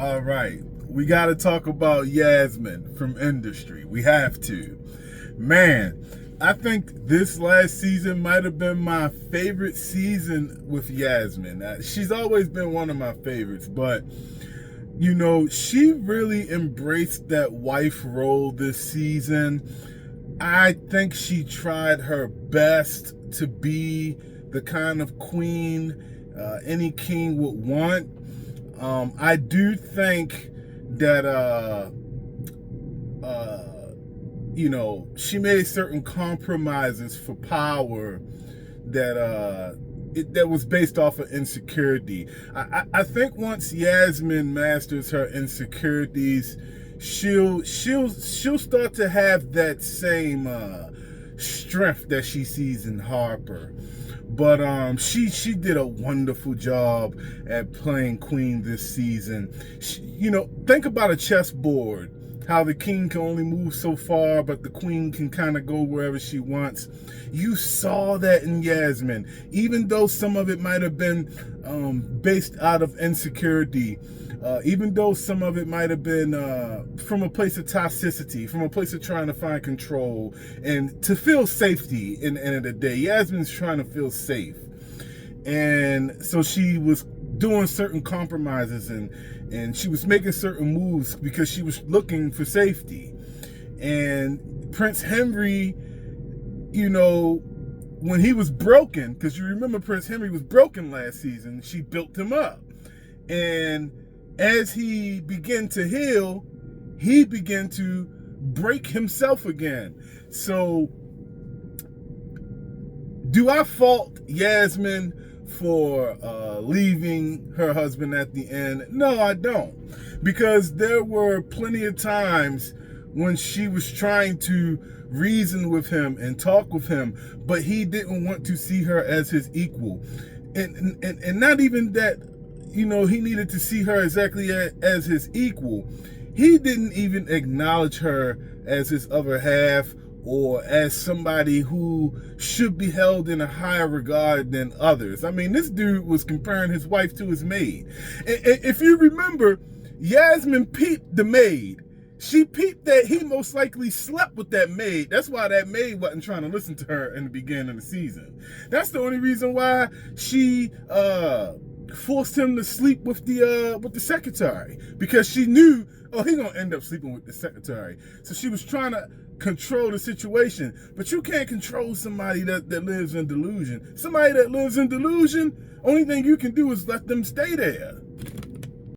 All right. We got to talk about Yasmin from Industry. We have to. Man, I think this last season might have been my favorite season with Yasmin. She's always been one of my favorites, but she really embraced that wife role this season. I think she tried her best to be the kind of queen any king would want. I do think that she made certain compromises for power that was based off of insecurity. I think once Yasmin masters her insecurities, she'll start to have that same strength that she sees in Harper. But she did a wonderful job at playing queen this season. Think about a chessboard. How the king can only move so far, but the queen can kind of go wherever she wants. You saw that in Yasmin. Even though some of it might have been based out of insecurity, even though some of it might have been from a place of toxicity, from a place of trying to find control and to feel safety in the end of the day. Yasmin's trying to feel safe. And so she was doing certain compromises and she was making certain moves because she was looking for safety. And Prince Henry, when he was broken, because you remember Prince Henry was broken last season, she built him up. And as he began to heal, he began to break himself again. So, do I fault Yasmin for leaving her husband at the end? No, I don't. Because there were plenty of times when she was trying to reason with him and talk with him, but he didn't want to see her as his equal. And not even that, he needed to see her exactly as his equal. He didn't even acknowledge her as his other half or as somebody who should be held in a higher regard than others. I mean, this dude was comparing his wife to his maid. And if you remember, Yasmin peeped the maid. She peeped that he most likely slept with that maid. That's why that maid wasn't trying to listen to her in the beginning of the season. That's the only reason why she forced him to sleep with the secretary, because she knew, he's gonna end up sleeping with the secretary. So she was trying to control the situation. But you can't control somebody that lives in delusion. Somebody that lives in delusion, only thing you can do is let them stay there.